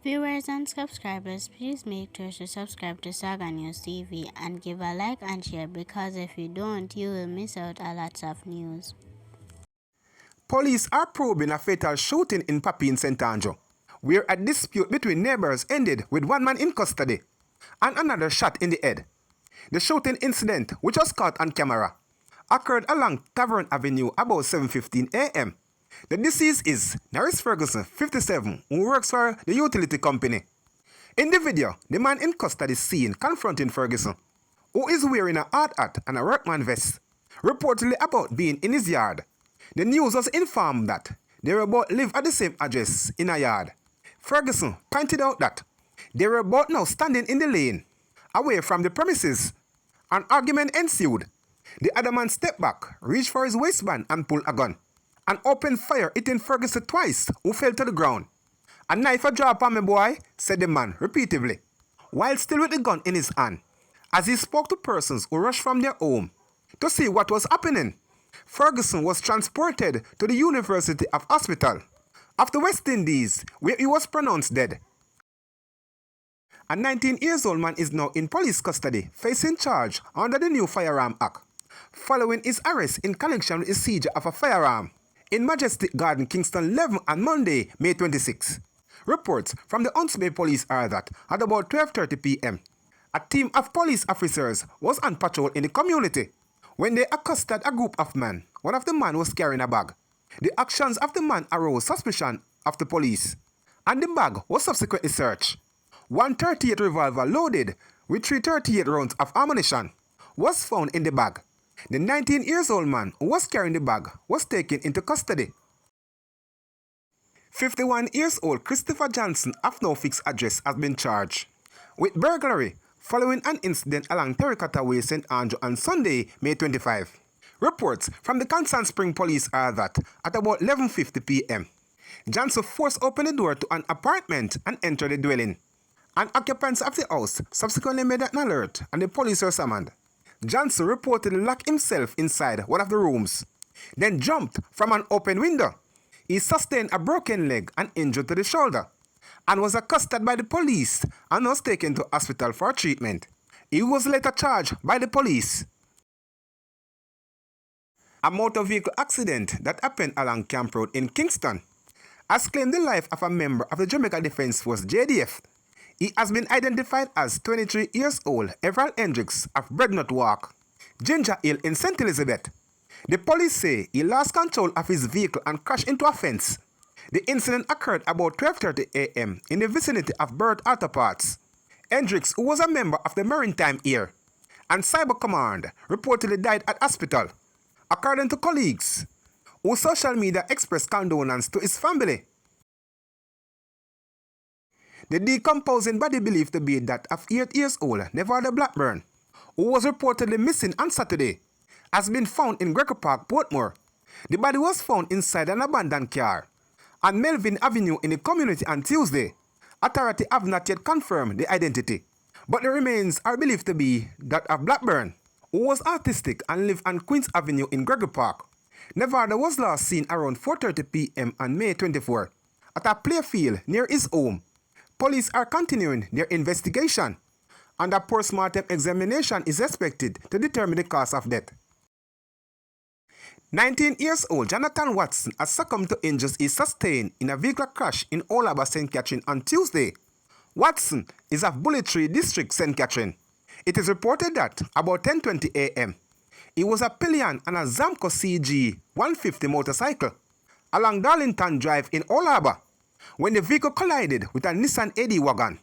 Viewers and subscribers, please make sure to subscribe to Saga News TV and give a like and share, because if you don't, you will miss out a lot of news. Police are probing a fatal shooting in Papine, St. Andrew, where a dispute between neighbors ended with one man in custody and another shot in the head. The shooting incident, which was caught on camera, occurred along Tavern Avenue about 7:15 a.m. The deceased is Norris Ferguson, 57, who works for the utility company. In the video, the man in custody is seen confronting Ferguson, who is wearing a hard hat and a workman vest, reportedly about being in his yard. The news was informed that they were both live at the same address in a yard. Ferguson pointed out that they were both now standing in the lane, away from the premises. An argument ensued. The other man stepped back, reached for his waistband and pulled a gun, and opened fire, hitting Ferguson twice, who fell to the ground. "A knife a drop on me, boy," said the man repeatedly, while still with the gun in his hand, as he spoke to persons who rushed from their home to see what was happening. Ferguson was transported to the University of Hospital of the West Indies, where he was pronounced dead. A 19-year-old man is now in police custody, facing charge under the new Firearm Act, following his arrest in connection with the seizure of a firearm in Majestic Garden, Kingston 11 on Monday, May 26. Reports from the Hunts Bay Police are that at about 12:30 p.m., a team of police officers was on patrol in the community when they accosted a group of men. One of the men was carrying a bag. The actions of the man aroused suspicion of the police, and the bag was subsequently searched. One .38 revolver loaded with 338 rounds of ammunition was found in the bag. The 19-year-old man who was carrying the bag was taken into custody. 51-year-old Christopher Johnson of no fixed address has been charged with burglary following an incident along Terracotta Way, St. Andrew on Sunday, May 25. Reports from the Constant Spring Police are that at about 11:50 p.m., Johnson forced open the door to an apartment and entered the dwelling. An occupant of the house subsequently made an alert and the police were summoned. Johnson reportedly locked himself inside one of the rooms, then jumped from an open window. He sustained a broken leg and injury to the shoulder, and was accosted by the police and was taken to hospital for treatment. He was later charged by the police. A motor vehicle accident that happened along Camp Road in Kingston has claimed the life of a member of the Jamaica Defense Force JDF. He has been identified as 23-year-old Everald Hendricks of Breadnut Walk, Ginger Hill in St. Elizabeth. The police say he lost control of his vehicle and crashed into a fence. The incident occurred about 12:30 a.m. in the vicinity of Burt Auto Parts. Hendricks, who was a member of the Maritime Air and Cyber Command, reportedly died at hospital, according to colleagues who social media expressed condolence to his family. The decomposing body believed to be that of 8-year-old Nevada Blackburn, who was reportedly missing on Saturday, has been found in Greco Park, Portmore. The body was found inside an abandoned car on Melvin Avenue in the community on Tuesday. Authorities have not yet confirmed the identity, but the remains are believed to be that of Blackburn, who was autistic and lived on Queens Avenue in Greco Park. Nevada was last seen around 4:30 p.m. on May 24 at a playfield near his home. Police are continuing their investigation, and a post-mortem examination is expected to determine the cause of death. 19-year-old Jonathan Watson has succumbed to injuries he sustained in a vehicle crash in Old Harbour, St. Catherine on Tuesday. Watson is of Bullet Tree District, St. Catherine. It is reported that about 10:20 a.m., he was a pillion on a Zamco CG 150 motorcycle along Darlington Drive in Old Harbour when the vehicle collided with a Nissan AD wagon.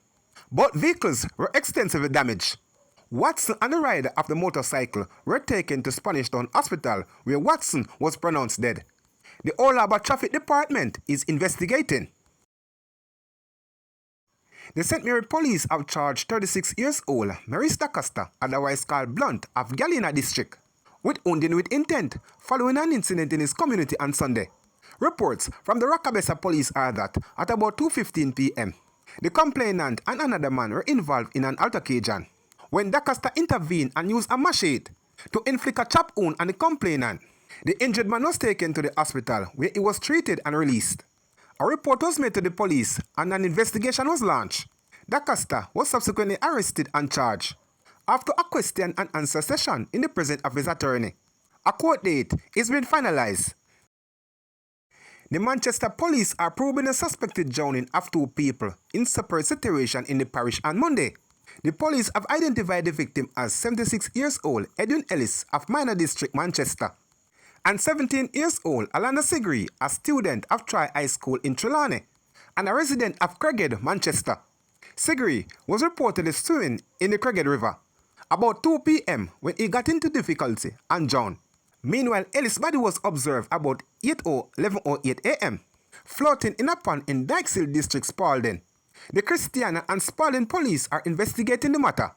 Both vehicles were extensively damaged. Watson and the rider of the motorcycle were taken to Spanish Town Hospital, where Watson was pronounced dead. The Old Harbour Traffic Department is investigating. The St. Mary Police have charged 36-year-old Maurice Costa, otherwise called Blunt, of Galena District, with wounding with intent following an incident in his community on Sunday. Reports from the Rockabessa Police are that at about 2:15 p.m., the complainant and another man were involved in an altercation when Costa intervened and used a machete to inflict a chop wound on the complainant. The injured man was taken to the hospital where he was treated and released. A report was made to the police and an investigation was launched. DaCosta was subsequently arrested and charged after a question and answer session in the presence of his attorney. A court date is being finalized. The Manchester police are probing a suspected drowning of two people in separate situation in the parish on Monday. The police have identified the victim as 76 years old Edwin Ellis of Minor District, Manchester, and 17 years old Alana Sigri, a student of Troy High School in Trelawney, and a resident of Craighead, Manchester. Sigri was reportedly swimming in the Craighead River about 2 p.m. when he got into difficulty and drowned. Meanwhile, Ellis' body was observed about 11:08 a.m. floating in a pond in Dykeshill District, Spalding. The Christiana and Spalding police are investigating the matter.